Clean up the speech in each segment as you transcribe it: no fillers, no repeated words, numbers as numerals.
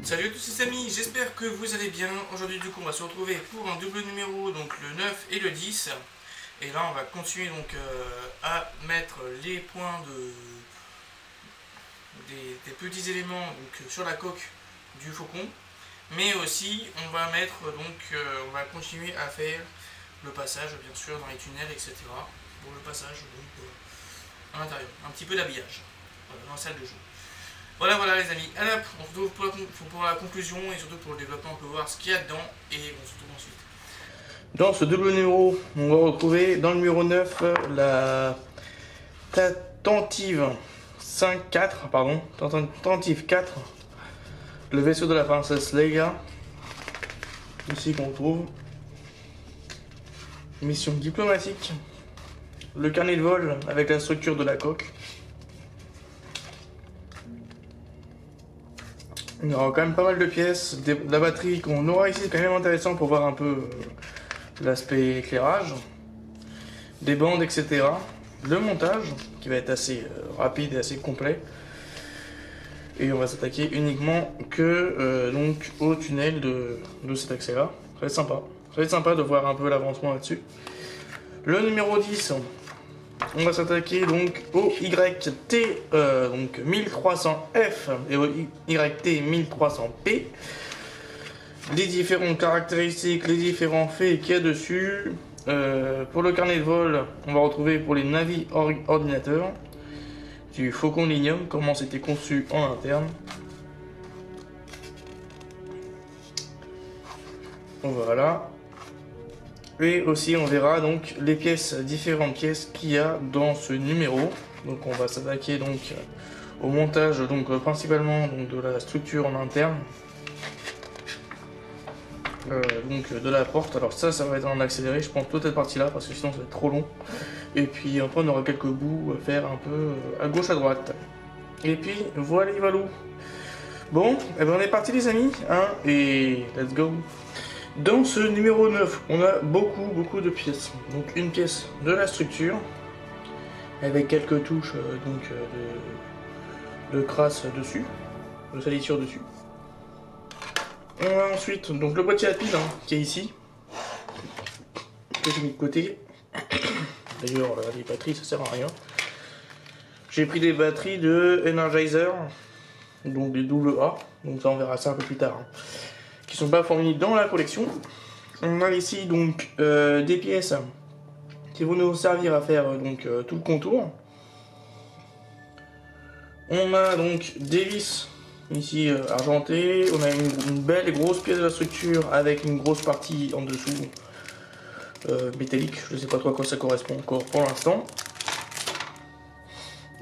Salut à tous les amis, j'espère que vous allez bien. Aujourd'hui du coup on va se retrouver pour un double numéro, donc le 9 et le 10. Et là on va continuer donc à mettre les points des petits éléments donc, sur la coque du faucon. Mais aussi on va mettre donc on va continuer à faire le passage bien sûr dans les tunnels, etc. Pour le passage donc à l'intérieur. Un petit peu d'habillage dans la salle de jeu. Voilà les amis, allez hop, on se retrouve pour la conclusion et surtout pour le développement, on peut voir ce qu'il y a dedans et on se retrouve ensuite. Dans ce double numéro, on va retrouver dans le numéro 9 la Tentive 5-4, pardon, Tentive 4, le vaisseau de la princesse Leia, ici qu'on retrouve, mission diplomatique, le carnet de vol avec la structure de la coque. Il y aura quand même pas mal de pièces, de la batterie qu'on aura ici, c'est quand même intéressant pour voir un peu l'aspect éclairage, des bandes, etc. Le montage qui va être assez rapide et assez complet. Et on va s'attaquer uniquement que donc au tunnel de cet accès là. Ça va être sympa. Ça va être sympa de voir un peu l'avancement là-dessus. Le numéro 10. On va s'attaquer donc au YT donc 1300F et au YT 1300P. Les différentes caractéristiques, les différents faits qu'il y a dessus. Pour le carnet de vol, on va retrouver pour les navis ordinateurs du Faucon Linium, comment c'était conçu en interne. Voilà. Et aussi on verra donc les pièces, différentes pièces qu'il y a dans ce numéro. Donc on va s'attaquer donc au montage donc principalement donc de la structure en interne. Donc de la porte. Alors ça va être en accéléré, je pense toute cette partie là parce que sinon ça va être trop long. Et puis après on aura quelques bouts à faire un peu à gauche à droite. Et puis voilà les valous. Bon, et ben on est parti les amis, hein, et let's go. Dans ce numéro 9, on a beaucoup de pièces. Donc une pièce de la structure, avec quelques touches de crasse dessus, de salissure dessus. On a ensuite donc le boîtier à piles qui est ici, que j'ai mis de côté. D'ailleurs les batteries ça sert à rien. J'ai pris des batteries de Energizer, donc des AA, donc ça on verra ça un peu plus tard. Qui sont pas fournis dans la collection. On a ici donc des pièces qui vont nous servir à faire donc tout le contour. On a donc des vis ici argentées. On a une belle et grosse pièce de la structure avec une grosse partie en dessous métallique. Je ne sais pas trop à quoi ça correspond encore pour l'instant.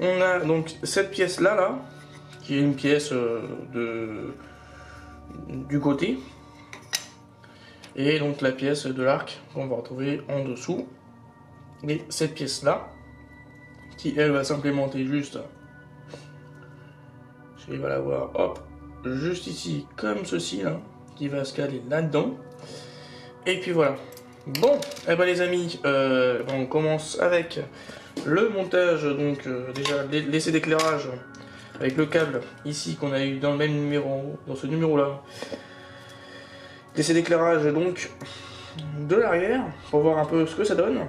On a donc cette pièce là qui est une pièce du côté, et donc la pièce de l'arc qu'on va retrouver en dessous, et cette pièce là qui elle va s'implémenter juste, j'arrive à la voir, hop, juste ici comme ceci là, qui va se caler là dedans. Et puis voilà. Bon, et ben les amis, on commence avec le montage. Donc déjà l'essai d'éclairage avec le câble ici qu'on a eu dans le même numéro, dans ce numéro là. L'essai d'éclairage donc de l'arrière pour voir un peu ce que ça donne.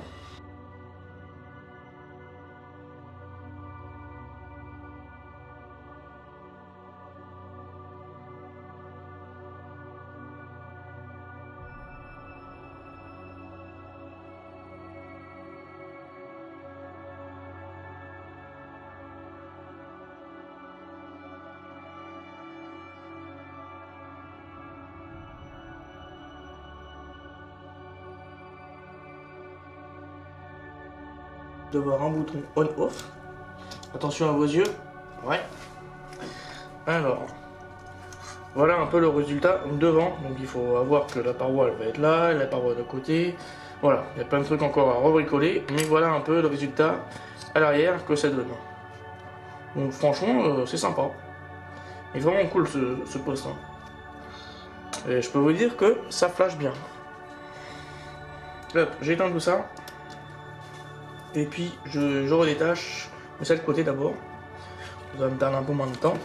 D'avoir un bouton on-off. Attention à vos yeux. Ouais. Alors, voilà un peu le résultat devant. Donc il faut avoir que la paroi elle va être là, la paroi de côté. Voilà, il y a plein de trucs encore à rebricoler. Mais voilà un peu le résultat à l'arrière que ça donne. Donc franchement, c'est sympa. Il est vraiment cool ce poste. Et je peux vous dire que ça flash bien. Hop, j'éteins tout ça. Et puis je redétache ça de côté d'abord. Ça va me tarder un peu moins de temps.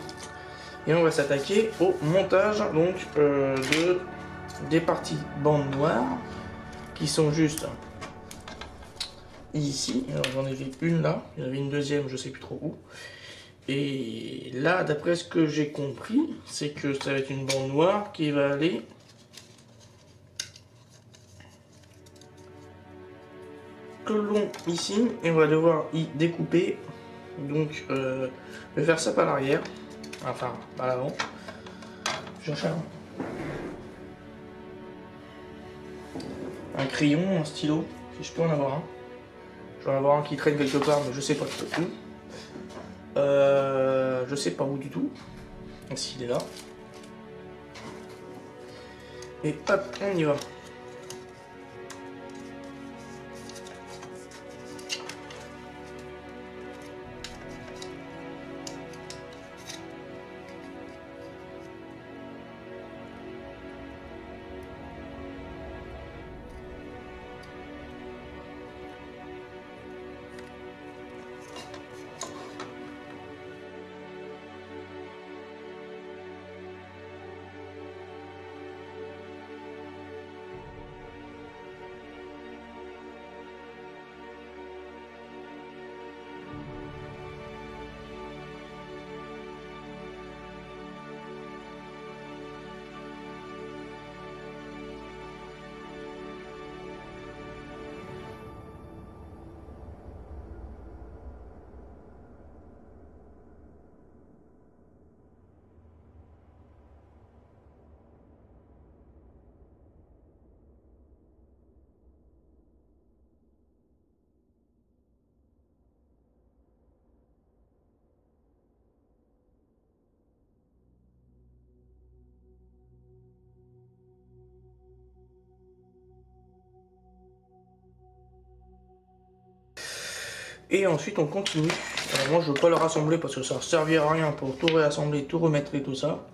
Et on va s'attaquer au montage donc des parties bandes noires qui sont juste ici. Alors j'en ai vu une là, il y en avait une deuxième, je sais plus trop où. Et là, d'après ce que j'ai compris, c'est que ça va être une bande noire qui va aller tout le long ici, et on va devoir y découper. Donc, je vais faire ça par l'arrière, enfin par l'avant. Je cherche un crayon, un stylo, si je peux en avoir un. Je vais en avoir un qui traîne quelque part, mais je sais pas où. Je sais pas où du tout. S'il est là. Et hop, on y va. Et ensuite on continue. Alors moi je ne veux pas le rassembler parce que ça ne servira à rien pour tout réassembler, tout remettre et tout ça.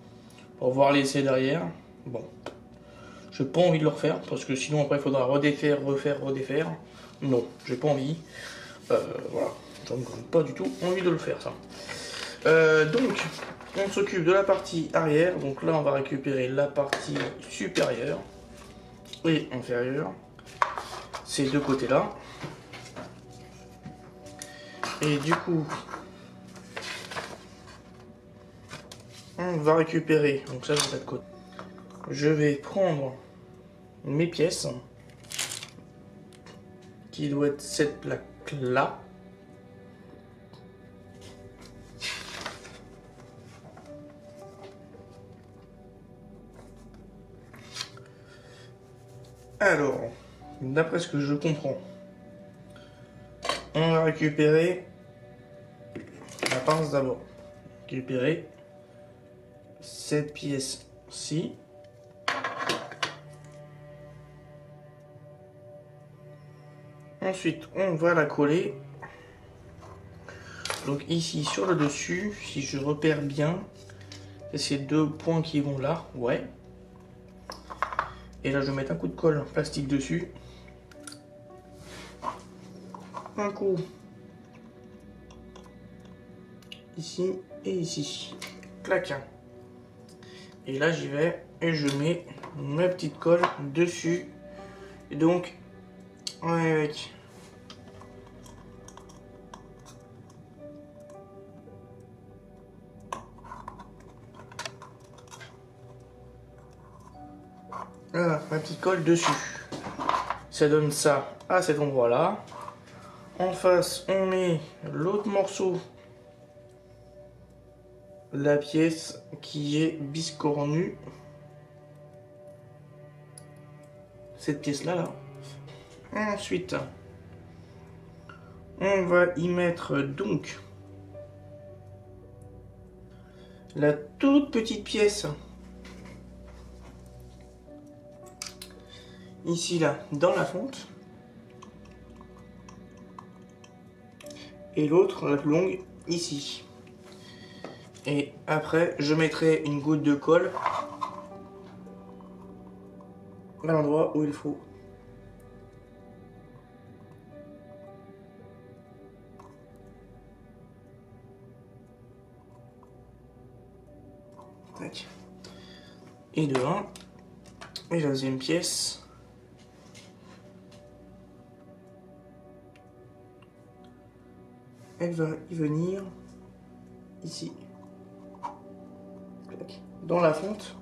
Pour voir l'essai derrière. Bon. J'ai pas envie de le refaire parce que sinon après il faudra redéfaire, refaire, redéfaire. Non, j'ai pas envie. Voilà. J'en ai pas du tout envie de le faire ça. Donc on s'occupe de la partie arrière. Donc là on va récupérer la partie supérieure et inférieure. Ces deux côtés là. Et du coup, on va récupérer, donc ça c'est de côté. Je vais prendre mes pièces, qui doit être cette plaque là. Alors, d'après ce que je comprends, on va récupérer la pince d'abord. Récupérer cette pièce-ci. Ensuite, on va la coller. Donc ici sur le dessus, si je repère bien, c'est ces deux points qui vont là, ouais. Et là, je vais mettre un coup de colle plastique dessus. Un coup ici et ici. Clac. Et là, j'y vais et je mets ma petite colle dessus. Et donc, avec voilà, ma petite colle dessus. Ça donne ça à cet endroit-là. En face, on met l'autre morceau, la pièce qui est biscornue. Cette pièce-là, là. Ensuite, on va y mettre donc la toute petite pièce ici là dans la fonte et l'autre la plus longue ici. Et après je mettrai une goutte de colle à l'endroit où il faut. Tac. Et de 1. Et la deuxième pièce. Elle va y venir ici. Tac. Dans la fonte.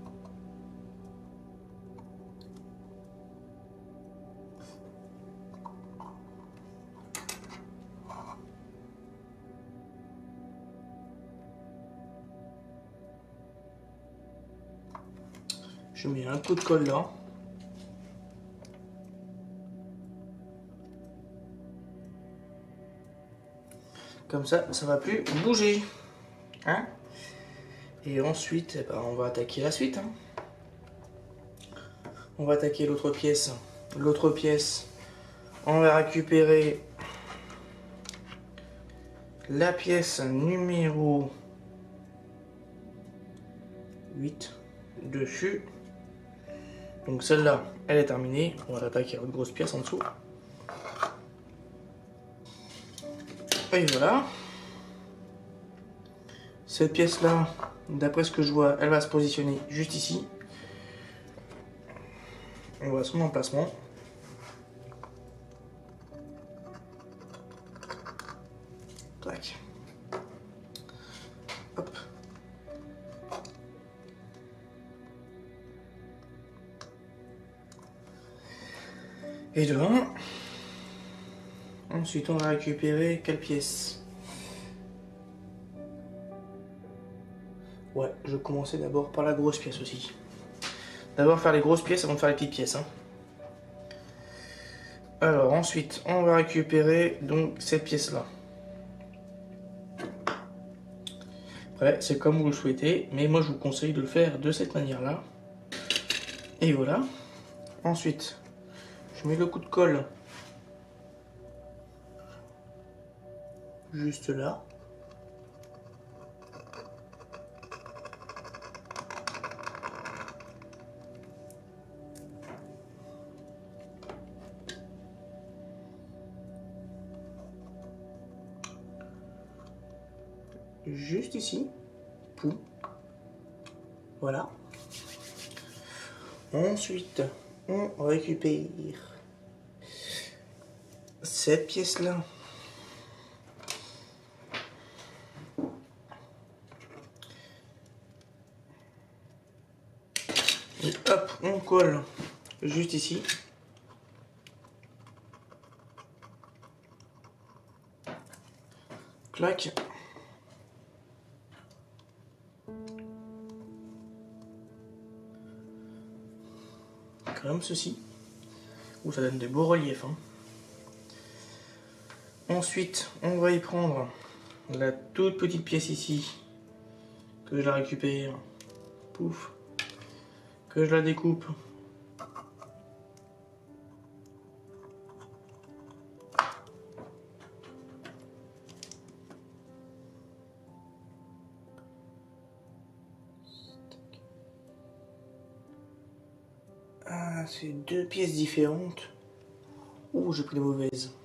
Je mets un coup de colle là. Comme ça, ça va plus bouger. Hein? Et ensuite, eh ben, on va attaquer la suite. Hein. On va attaquer l'autre pièce. L'autre pièce, on va récupérer la pièce numéro 8 dessus. Donc celle-là, elle est terminée. On va attaquer l'autre grosse pièce en dessous. Et voilà. Cette pièce-là, d'après ce que je vois, elle va se positionner juste ici. On voit son emplacement. Tac. Hop. Et de 1. Ensuite, on va récupérer quelle pièce? Ouais, je commençais d'abord par la grosse pièce aussi. D'abord faire les grosses pièces avant de faire les petites pièces. Hein. Alors ensuite, on va récupérer donc cette pièce-là. Après, c'est comme vous le souhaitez, mais moi je vous conseille de le faire de cette manière-là. Et voilà. Ensuite, je mets le coup de colle juste là. Juste ici. Poum. Voilà. Ensuite, on récupère cette pièce-là. Et hop, on colle juste ici. Clac. Comme ceci. Où ça donne des beaux reliefs. Hein. Ensuite, on va y prendre la toute petite pièce ici. Que je la récupère. Pouf. Que je la découpe. Ah, c'est deux pièces différentes. Ouh, j'ai pris la mauvaise.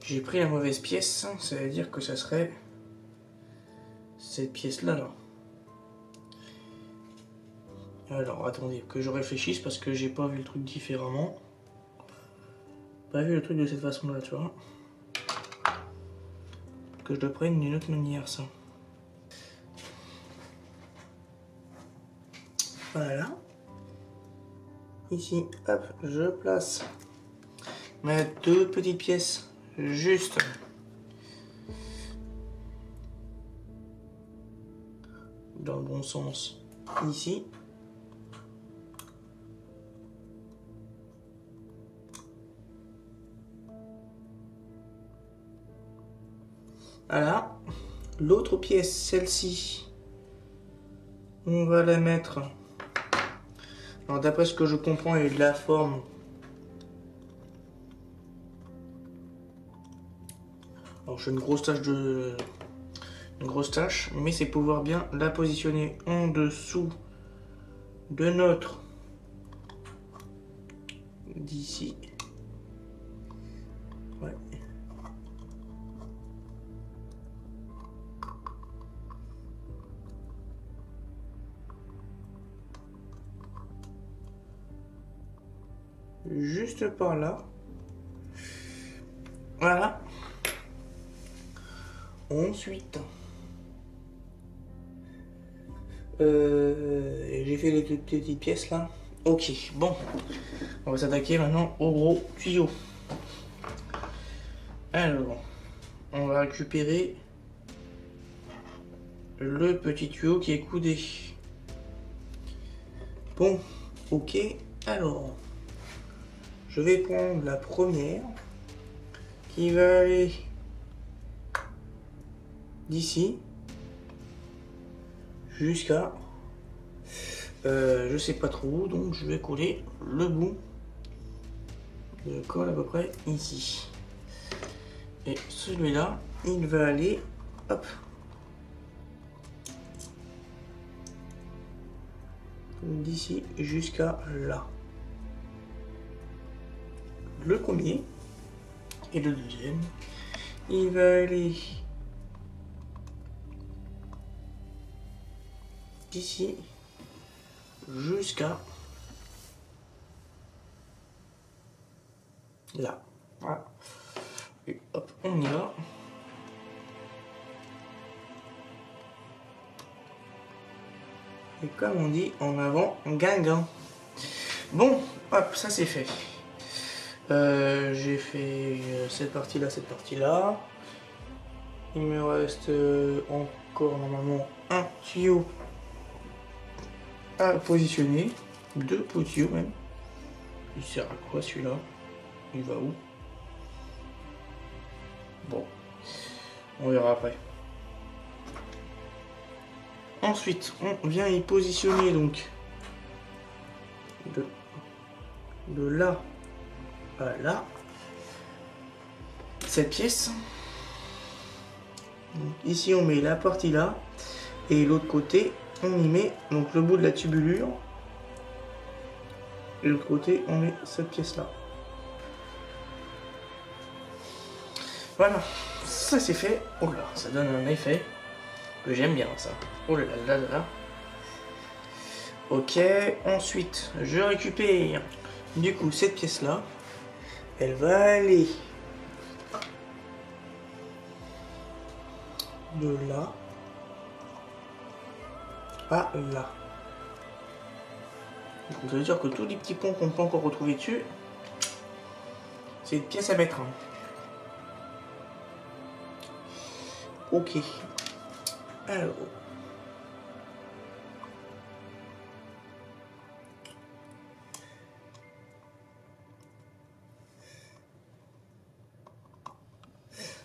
J'ai pris la mauvaise pièce, ça veut dire que ça serait cette pièce-là. Là. Alors, attendez, que je réfléchisse parce que j'ai pas vu le truc différemment. Pas vu le truc de cette façon-là, tu vois. Que je le prenne d'une autre manière, ça. Voilà. Ici, hop, je place mes deux petites pièces juste dans le bon sens ici. Voilà. L'autre pièce, celle-ci, on va la mettre. Alors d'après ce que je comprends, il y a de la forme. Alors j'ai une grosse tache mais c'est pouvoir bien la positionner en dessous de notre d'ici. Ouais. juste par là. Voilà. Ensuite, j'ai fait les toutes petites pièces là. Ok, bon, on va s'attaquer maintenant au gros tuyau. Alors, on va récupérer le petit tuyau qui est coudé. Bon, ok, alors, je vais prendre la première qui va aller d'ici jusqu'à je sais pas trop où, donc je vais coller le bout de colle à peu près ici. Et celui-là, il va aller, hop, d'ici jusqu'à là. Le premier et le deuxième, il va aller d'ici jusqu'à là. Voilà. Et hop, on y va. Et comme on dit, en avant, Guingamp. Bon, hop, ça c'est fait. J'ai fait cette partie-là, cette partie-là. Il me reste encore normalement un tuyau à positionner. Deux tuyaux même. Il sert à quoi celui-là? Il va où? Bon, on verra après. Ensuite, on vient y positionner donc de là à là cette pièce. Donc, ici on met la partie là et l'autre côté on y met donc le bout de la tubulure et l'autre côté on met cette pièce là. Voilà, ça c'est fait. Oh là, ça donne un effet que j'aime bien ça. Oh là là là là. Ok, ensuite je récupère du coup cette pièce là. Elle va aller de là à là. Donc, ça veut dire que tous les petits ponts qu'on peut encore retrouver dessus, c'est une pièce à mettre. Ok. Alors.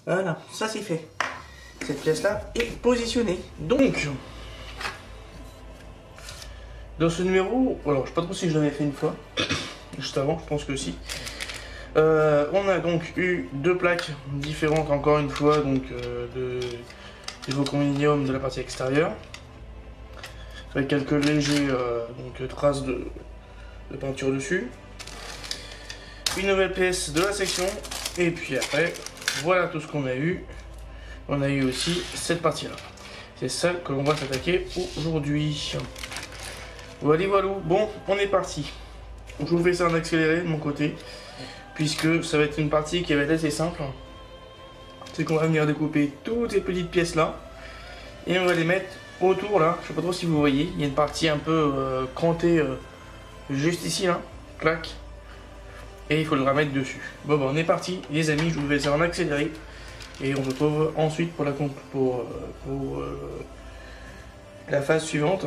Voilà, ça c'est fait. Cette pièce-là est positionnée. Donc, dans ce numéro, alors je sais pas trop si je l'avais fait une fois, juste avant, je pense que si. On a donc eu deux plaques différentes encore une fois, donc de zirconium de la partie extérieure, avec quelques légers donc, traces de peinture dessus. Une nouvelle pièce de la section, et puis après, voilà tout ce qu'on a eu. On a eu aussi cette partie-là. C'est ça que l'on va s'attaquer aujourd'hui. Voilà, voilà. Bon, on est parti. Je vous fais ça en accéléré de mon côté, puisque ça va être une partie qui va être assez simple. C'est qu'on va venir découper toutes ces petites pièces là, et on va les mettre autour là. Je sais pas trop si vous voyez, il y a une partie un peu crantée juste ici là, clac. Et il faut le remettre dessus. Bon, on est parti, les amis. Je vous fais ça en accéléré. Et on se retrouve ensuite pour la phase suivante.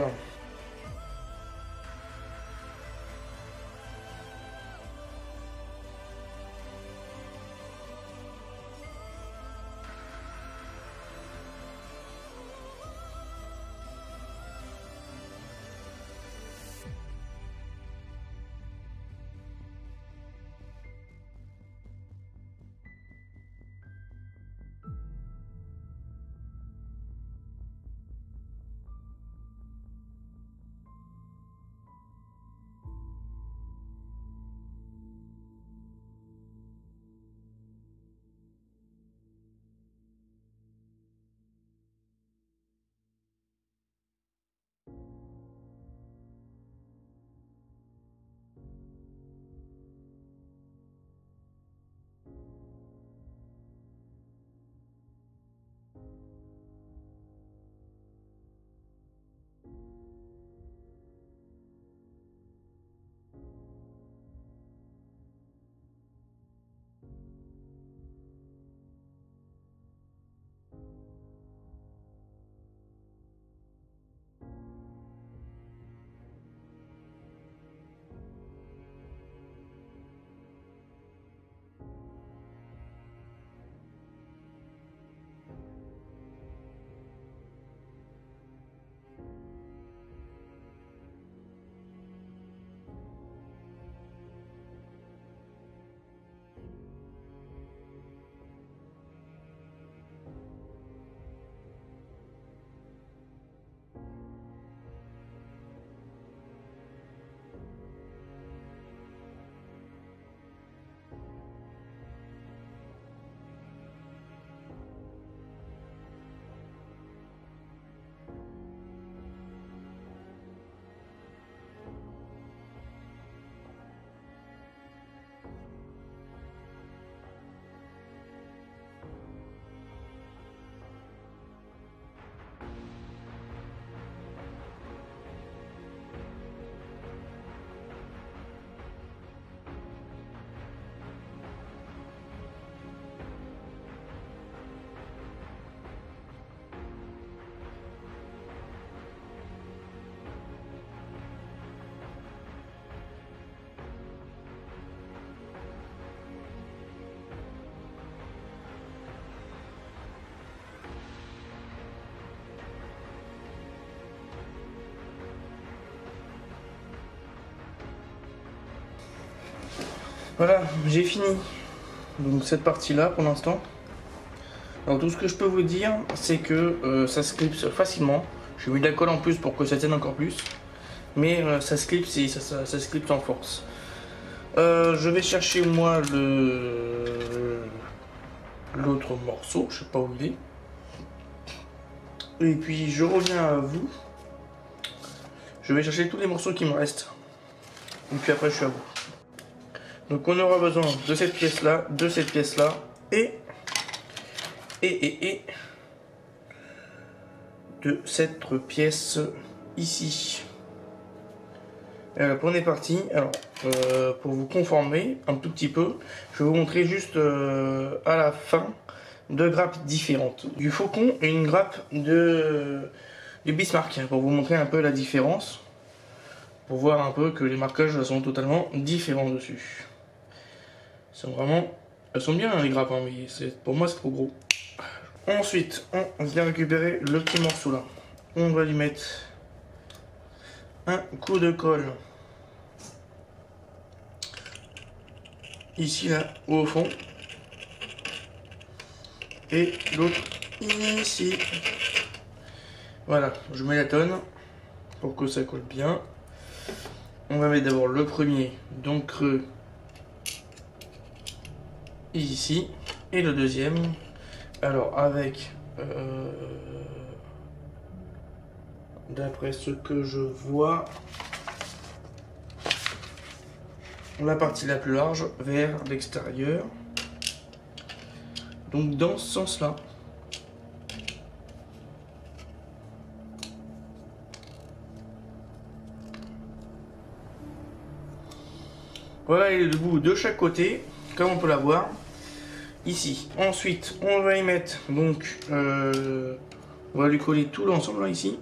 Voilà, j'ai fini donc cette partie-là pour l'instant. Alors tout ce que je peux vous dire, c'est que ça se clipse facilement. J'ai mis de la colle en plus pour que ça tienne encore plus. Mais ça se clipse et ça se clipse en force. Je vais chercher moi l'autre morceau, je sais pas où il est. Et puis je reviens à vous. Je vais chercher tous les morceaux qui me restent. Et puis après je suis à vous. Donc on aura besoin de cette pièce là, de cette pièce là et de cette pièce ici. Alors on est parti. Alors pour vous conformer un tout petit peu, je vais vous montrer juste à la fin deux grappes différentes du Faucon et une grappe du Bismarck pour vous montrer un peu la différence, pour voir un peu que les marquages sont totalement différents dessus. Elles sont bien les grappes, hein, mais pour moi c'est trop gros. Ensuite on vient récupérer le petit morceau là. On va lui mettre un coup de colle ici là au fond et l'autre ici. Voilà, je mets la tonne pour que ça colle bien. On va mettre d'abord le premier donc creux ici et le deuxième alors avec d'après ce que je vois la partie la plus large vers l'extérieur, donc dans ce sens là. Voilà, il est debout de chaque côté comme on peut la voir ici. Ensuite on va y mettre donc on va lui coller tout l'ensemble là ici.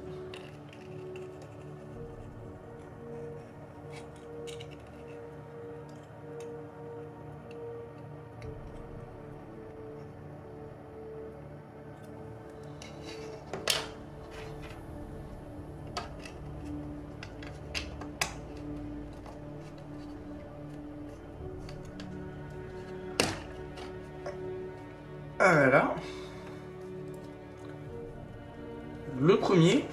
Voilà, le premier,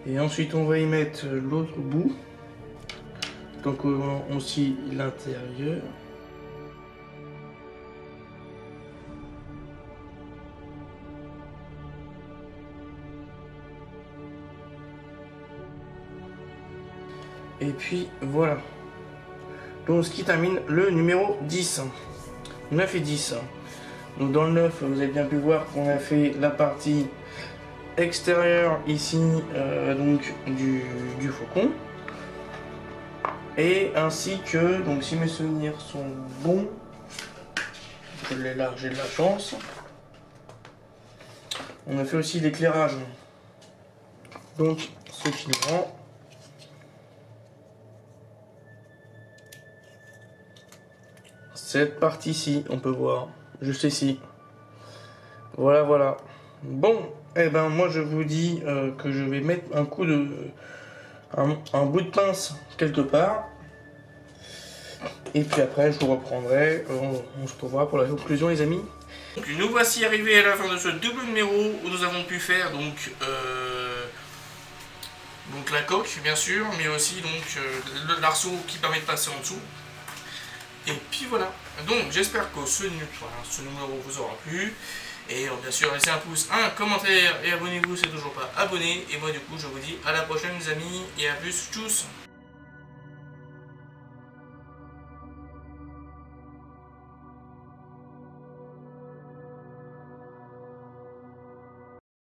et ensuite on va y mettre l'autre bout, donc aussi l'intérieur. Et puis voilà, donc ce qui termine le numéro 10. 9 et 10. Donc dans le 9, vous avez bien pu voir qu'on a fait la partie extérieure ici donc du Faucon. Et ainsi que, donc si mes souvenirs sont bons, je l'ai là, j'ai de la chance. On a fait aussi l'éclairage. Donc ce qui rend cette partie-ci, on peut voir, juste ici. Voilà, voilà. Bon, et ben moi je vous dis que je vais mettre un coup de... un bout de pince quelque part. Et puis après je vous reprendrai, on se retrouvera pour la conclusion les amis. Donc, nous voici arrivés à la fin de ce double numéro où nous avons pu faire donc la coque bien sûr, mais aussi donc l'arceau qui permet de passer en dessous. Et puis voilà, donc j'espère que ce numéro vous aura plu. Et bien sûr laissez un pouce, un commentaire et abonnez-vous si c'est toujours pas abonné. Et moi du coup je vous dis à la prochaine les amis et à plus, tchuss.